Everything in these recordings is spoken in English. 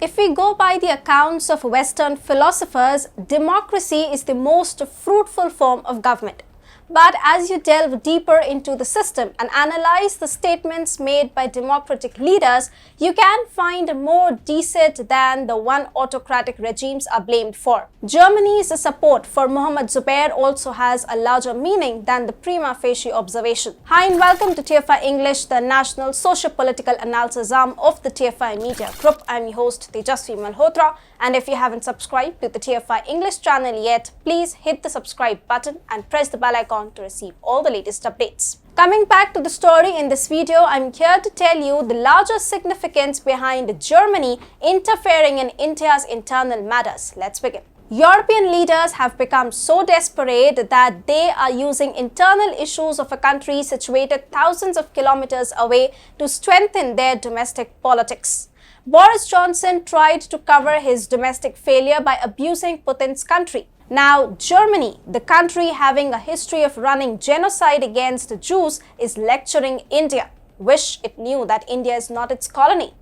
If we go by the accounts of Western philosophers, democracy is the most fruitful form of government. But as you delve deeper into the system and analyze the statements made by democratic leaders, you can find more deceit than the one autocratic regimes are blamed for. Germany's support for Muhammad Zubair also has a larger meaning than the prima facie observation. Hi and welcome to TFI English, the national socio-political analysis arm of the TFI Media Group. I'm your host Tejasvi Malhotra, and if you haven't subscribed to the TFI English channel yet, please hit the subscribe button and press the bell icon to receive all the latest updates. Coming back to the story in this video, I'm here to tell you the larger significance behind Germany interfering in India's internal matters. Let's begin. European leaders have become so desperate that they are using internal issues of a country situated thousands of kilometers away to strengthen their domestic politics. Boris Johnson tried to cover his domestic failure by abusing Putin's country. Now, Germany, the country having a history of running genocide against Jews, is lecturing India. Wish it knew that India is not its colony.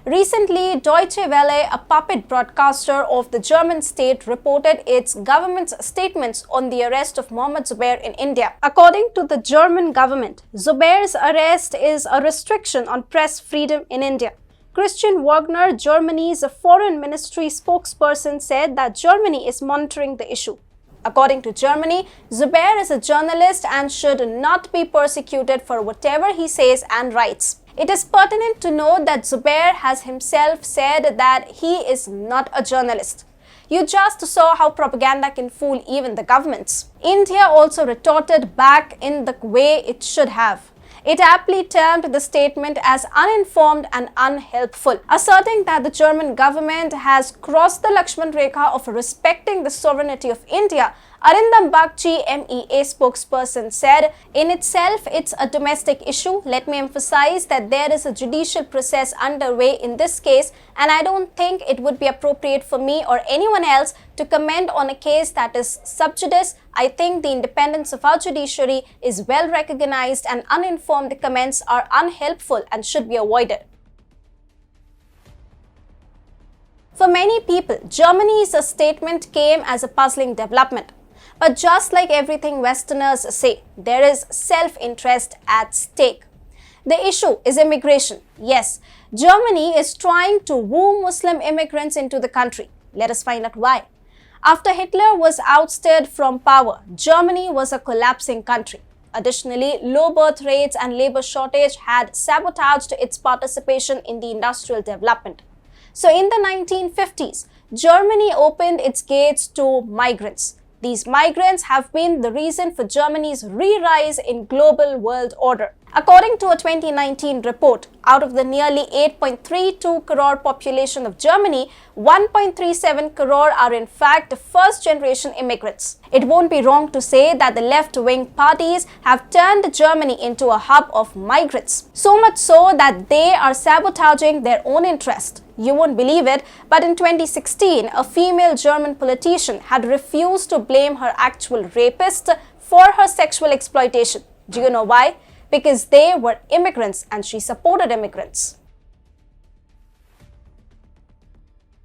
Recently, Deutsche Welle, a puppet broadcaster of the German state, reported its government's statements on the arrest of Muhammad Zubair in India. According to the German government, Zubair's arrest is a restriction on press freedom in India. Christian Wagner, Germany's foreign ministry spokesperson, said that Germany is monitoring the issue. According to Germany, Zubair is a journalist and should not be persecuted for whatever he says and writes. It is pertinent to note that Zubair has himself said that he is not a journalist. You just saw how propaganda can fool even the governments. India also retorted back in the way it should have. It aptly termed the statement as uninformed and unhelpful, asserting that the German government has crossed the Lakshman Rekha of respecting the sovereignty of India. Arindam Bagchi, MEA spokesperson, said, "In itself, it's a domestic issue. Let me emphasize that there is a judicial process underway in this case, and I don't think it would be appropriate for me or anyone else to comment on a case that is sub judice. I think the independence of our judiciary is well recognized, and uninformed comments are unhelpful and should be avoided." For many people, Germany's statement came as a puzzling development. But just like everything Westerners say, there is self-interest at stake. The issue is immigration. Yes, Germany is trying to woo Muslim immigrants into the country. Let us find out why. After Hitler was ousted from power, Germany was a collapsing country. Additionally, low birth rates and labor shortage had sabotaged its participation in the industrial development. So in the 1950s, Germany opened its gates to migrants. These migrants have been the reason for Germany's re-rise in global world order. According to a 2019 report, out of the nearly 8.32 crore population of Germany, 1.37 crore are in fact first-generation immigrants. It won't be wrong to say that the left-wing parties have turned Germany into a hub of migrants. So much so that they are sabotaging their own interest. You won't believe it, but in 2016, a female German politician had refused to blame her actual rapist for her sexual exploitation. Do you know why? Because they were immigrants and she supported immigrants.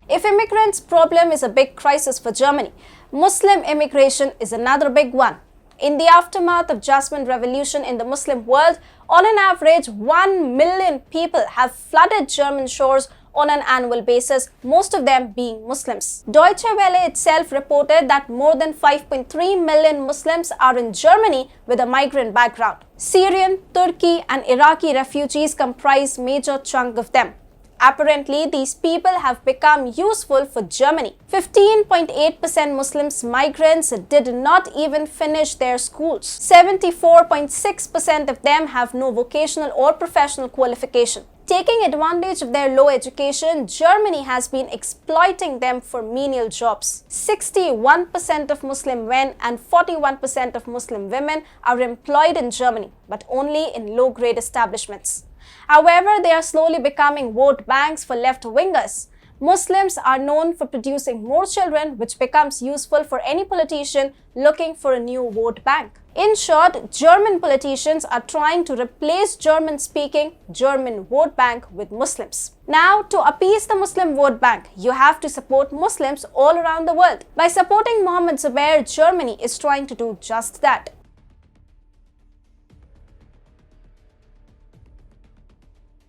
If immigrants' problem is a big crisis for Germany, Muslim immigration is another big one. In the aftermath of Jasmine Revolution in the Muslim world, on an average, 1 million people have flooded German shores on an annual basis, most of them being Muslims. Deutsche Welle itself reported that more than 5.3 million Muslims are in Germany with a migrant background. Syrian, Turkey and Iraqi refugees comprise major chunk of them. Apparently, these people have become useful for Germany. 15.8% Muslims migrants did not even finish their schools. 74.6% of them have no vocational or professional qualification. Taking advantage of their low education, Germany has been exploiting them for menial jobs. 61% of Muslim men and 41% of Muslim women are employed in Germany, but only in low-grade establishments. However, they are slowly becoming vote banks for left-wingers. Muslims are known for producing more children, which becomes useful for any politician looking for a new vote bank. In short, German politicians are trying to replace German-speaking German vote bank with Muslims. Now, to appease the Muslim vote bank, you have to support Muslims all around the world. By supporting Muhammad Zubair, Germany is trying to do just that.